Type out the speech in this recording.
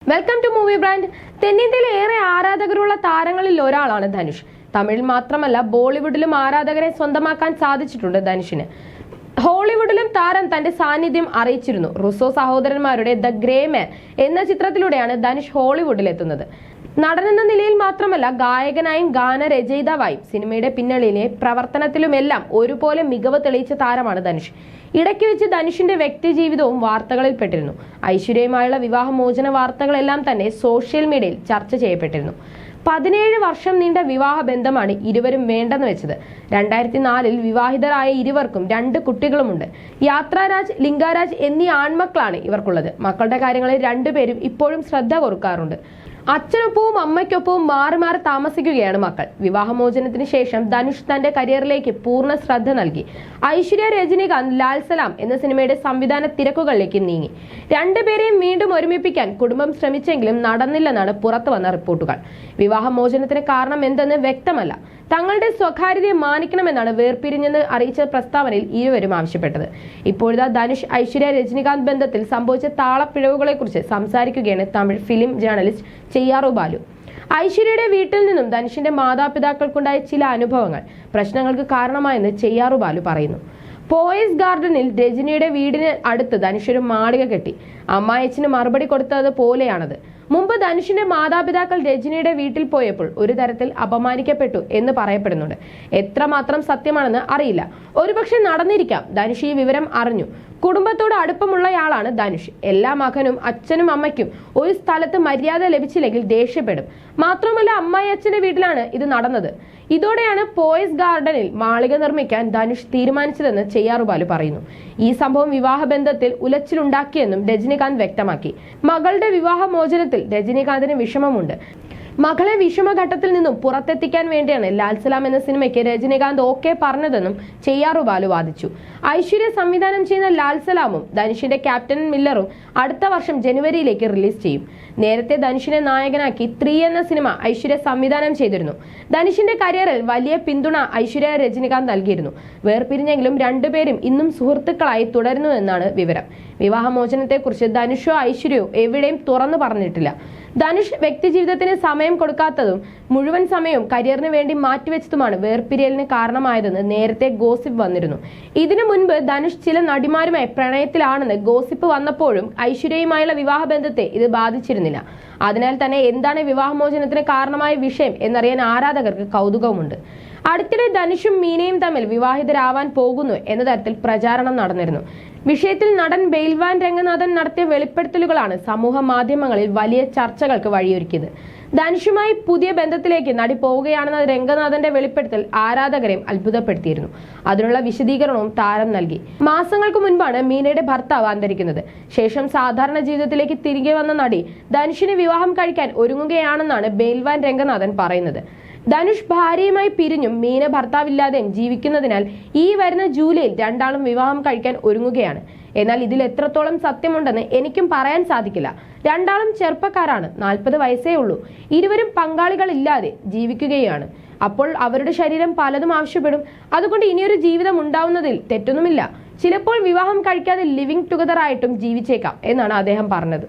Welcome to movie brand. തെന്നിന്ത്യയിലെ ഏറെ ആരാധകരുള്ള താരങ്ങളിൽ ഒരാളാണ് ധനുഷ്. തമിഴിൽ മാത്രമല്ല ബോളിവുഡിലും ആരാധകരെ സ്വന്തമാക്കാൻ സാധിച്ചിട്ടുണ്ട് ധനുഷിന്. ഹോളിവുഡിലും താരം തന്റെ സാന്നിധ്യം അറിയിച്ചിരുന്നു. റുസോ സഹോദരന്മാരുടെ ദ ഗ്രേ മാൻ എന്ന ചിത്രത്തിലൂടെയാണ് ധനുഷ് ഹോളിവുഡിലെത്തുന്നത്. നടനെന്ന നിലയിൽ മാത്രമല്ല ഗായകനായും ഗാനരചയിതാവായും സിനിമയുടെ പിന്നണിയിലെ പ്രവർത്തനത്തിലുമെല്ലാം ഒരുപോലെ മികവ് തെളിയിച്ച താരമാണ് ധനുഷ്. ഇടയ്ക്ക് വെച്ച് ധനുഷിന്റെ വ്യക്തി ജീവിതവും വാർത്തകളിൽപ്പെട്ടിരുന്നു. ഐശ്വര്യയുമായുള്ള വിവാഹമോചന വാർത്തകളെല്ലാം തന്നെ സോഷ്യൽ മീഡിയയിൽ ചർച്ച ചെയ്യപ്പെട്ടിരുന്നു. 17 വർഷം നീണ്ട വിവാഹ ബന്ധമാണ് ഇരുവരും വേണ്ടെന്ന് വെച്ചത്. 2004 വിവാഹിതരായ ഇരുവർക്കും 2 കുട്ടികളുമുണ്ട്. യാത്രാരാജ്, ലിംഗാരാജ് എന്നീ ആൺമക്കളാണ് ഇവർക്കുള്ളത്. മക്കളുടെ കാര്യങ്ങളിൽ രണ്ടുപേരും ഇപ്പോഴും ശ്രദ്ധ കൊടുക്കാറുണ്ട്. അച്ഛനൊപ്പവും അമ്മയ്ക്കൊപ്പവും മാറി മാറി താമസിക്കുകയാണ് മക്കൾ. വിവാഹമോചനത്തിന് ശേഷം ധനുഷ് തന്റെ കരിയറിലേക്ക് പൂർണ്ണ ശ്രദ്ധ നൽകി. ഐശ്വര്യ, രജനികാന്ത്, ലാൽ സലാം എന്ന സിനിമയുടെ സംവിധാന തിരക്കുകളിലേക്ക് നീങ്ങി. രണ്ടുപേരെയും വീണ്ടും ഒരുമിപ്പിക്കാൻ കുടുംബം ശ്രമിച്ചെങ്കിലും നടന്നില്ലെന്നാണ് പുറത്തു വന്ന റിപ്പോർട്ടുകൾ. വിവാഹമോചനത്തിന് കാരണം എന്തെന്ന് വ്യക്തമല്ല. തങ്ങളുടെ സ്വകാര്യതയെ മാനിക്കണമെന്നാണ് വേർപിരിഞ്ഞെന്ന് അറിയിച്ച പ്രസ്താവനയിൽ ഇരുവരും ആവശ്യപ്പെട്ടത്. ഇപ്പോഴത്തെ ധനുഷ് ഐശ്വര്യ രജനികാന്ത് ബന്ധത്തിൽ സംഭവിച്ച താളപ്പിഴവുകളെ കുറിച്ച് സംസാരിക്കുകയാണ് തമിഴ് ഫിലിം ജേർണലിസ്റ്റ് ചെയ്യാറു ബാലു. ഐശ്വര്യയുടെ വീട്ടിൽ നിന്നും ധനുഷിന്റെ മാതാപിതാക്കൾക്കുണ്ടായ ചില അനുഭവങ്ങൾ പ്രശ്നങ്ങൾക്ക് കാരണമായെന്ന് ചെയ്യാറു ബാലു പറയുന്നു. പോയസ് ഗാർഡനിൽ രജനിയുടെ വീടിന് അടുത്ത് ധനുഷ് ഒരു മാളിക കെട്ടി. അമ്മായച്ചന് മറുപടി കൊടുത്തത് പോലെയാണത്. മുമ്പ് ധനുഷിന്റെ മാതാപിതാക്കൾ രജനിയുടെ വീട്ടിൽ പോയപ്പോൾ ഒരു തരത്തിൽ അപമാനിക്കപ്പെട്ടു എന്ന് പറയപ്പെടുന്നുണ്ട്. എത്രമാത്രം സത്യമാണെന്ന് അറിയില്ല. ഒരുപക്ഷെ നടന്നിരിക്കാം. ധനുഷ് ഈ വിവരം അറിഞ്ഞു. കുടുംബത്തോട് അടുപ്പമുള്ളയാളാണ് ധനുഷ്. എല്ലാ മകനും അച്ഛനും അമ്മയ്ക്കും ഒരു സ്ഥലത്ത് മര്യാദ ലഭിച്ചില്ലെങ്കിൽ ദേഷ്യപ്പെടും. മാത്രമല്ല അമ്മായി അച്ഛന്റെ വീട്ടിലാണ് ഇത് നടന്നത്. ഇതോടെയാണ് പോയസ് ഗാർഡനിൽ മാളിക നിർമ്മിക്കാൻ ധനുഷ് തീരുമാനിച്ചതെന്ന് ചെയ്യാറു ബാലു പറയുന്നു. ഈ സംഭവം വിവാഹബന്ധത്തിൽ ഉലച്ചിലുണ്ടാക്കിയെന്നും രജനികാന്ത് വ്യക്തമാക്കി. മകളുടെ വിവാഹമോചനത്തിൽ രജനികാന്തിന് വിഷമമുണ്ട്. മകളെ വിഷമഘട്ടത്തിൽ നിന്നും പുറത്തെത്തിക്കാൻ വേണ്ടിയാണ് ലാൽ സലാം എന്ന സിനിമയ്ക്ക് രജനികാന്ത് ഓക്കെ പറഞ്ഞതെന്നും ചെയ്യാറു ബാലു വാദിച്ചു. ഐശ്വര്യ സംവിധാനം ചെയ്യുന്ന ലാൽ സലാമും ധനുഷിന്റെ ക്യാപ്റ്റൻ മില്ലറും അടുത്ത വർഷം ജനുവരിയിലേക്ക് റിലീസ് ചെയ്യും. നേരത്തെ ധനുഷിനെ നായകനാക്കി 3 എന്ന സിനിമ ഐശ്വര്യ സംവിധാനം ചെയ്തിരുന്നു. ധനുഷിന്റെ കരിയറിൽ വലിയ പിന്തുണ ഐശ്വര്യ രജനികാന്ത് നൽകിയിരുന്നു. വേർപിരിഞ്ഞെങ്കിലും രണ്ടുപേരും ഇന്നും സുഹൃത്തുക്കളായി തുടരുന്നുവെന്നാണ് വിവരം. വിവാഹമോചനത്തെക്കുറിച്ച് ധനുഷോ ഐശ്വര്യയോ എവിടെയും തുറന്നു പറഞ്ഞിട്ടില്ല. ധനുഷ് വ്യക്തിജീവിതത്തിന് സമയം കൊടുക്കാത്തതും മുഴുവൻ സമയവും കരിയറിന് വേണ്ടി മാറ്റിവെച്ചതുമാണ് വേർപിരിയലിന് കാരണമായതെന്ന് നേരത്തെ ഗോസിപ്പ് വന്നിരുന്നു. ഇതിനു മുൻപ് ധനുഷ് ചില നടിമാരുമായി പ്രണയത്തിലാണെന്ന് ഗോസിപ്പ് വന്നപ്പോഴും ഐശ്വര്യയുമായുള്ള വിവാഹബന്ധത്തെ ഇത് ബാധിച്ചിരുന്നില്ല. അതിനാൽ തന്നെ എന്താണ് വിവാഹമോചനത്തിന് കാരണമായ വിഷയം എന്നറിയാൻ ആരാധകർക്ക് കൗതുകവുമുണ്ട്. അടുത്തിടെ ധനുഷും മീനയും തമ്മിൽ വിവാഹിതരാവാൻ പോകുന്നു എന്ന തരത്തിൽ പ്രചാരണം നടന്നിരുന്നു. വിഷയത്തിൽ നടൻ ബെയിൽവാൻ രംഗനാഥൻ നടത്തിയ വെളിപ്പെടുത്തലുകളാണ് സമൂഹ മാധ്യമങ്ങളിൽ വലിയ ചർച്ചകൾക്ക് വഴിയൊരുക്കിയത്. ധനുഷുമായി പുതിയ ബന്ധത്തിലേക്ക് നടി പോവുകയാണെന്ന രംഗനാഥന്റെ വെളിപ്പെടുത്തൽ ആരാധകരെയും അത്ഭുതപ്പെടുത്തിയിരുന്നു. അതിനുള്ള വിശദീകരണവും താരം നൽകി. മാസങ്ങൾക്ക് മുൻപാണ് മീനയുടെ ഭർത്താവ് അന്തരിക്കുന്നത്. ശേഷം സാധാരണ ജീവിതത്തിലേക്ക് തിരികെ വന്ന നടി ധനുഷിനെ വിവാഹം കഴിക്കാൻ ഒരുങ്ങുകയാണെന്നാണ് ബെയിൽവാൻ രംഗനാഥൻ പറയുന്നത്. ധനുഷ് ഭാര്യയുമായി പിരിഞ്ഞും മീന ഭർത്താവില്ലാതെയും ജീവിക്കുന്നതിനാൽ ഈ വരുന്ന ജൂലൈയിൽ രണ്ടാളും വിവാഹം കഴിക്കാൻ ഒരുങ്ങുകയാണ്. എന്നാൽ ഇതിൽ എത്രത്തോളം സത്യമുണ്ടെന്ന് എനിക്കും പറയാൻ സാധിക്കില്ല. രണ്ടാളും ചെറുപ്പക്കാരാണ്. 40 വയസ്സേ ഉള്ളൂ. ഇരുവരും പങ്കാളികളില്ലാതെ ജീവിക്കുകയാണ്. അപ്പോൾ അവരുടെ ശരീരം പലതും ആവശ്യപ്പെടും. അതുകൊണ്ട് ഇനിയൊരു ജീവിതം ഉണ്ടാവുന്നതിൽ തെറ്റൊന്നുമില്ല. ചിലപ്പോൾ വിവാഹം കഴിക്കാതെ ലിവിംഗ് ടുഗദർ ആയിട്ടും ജീവിച്ചേക്കാം എന്നാണ് അദ്ദേഹം പറഞ്ഞത്.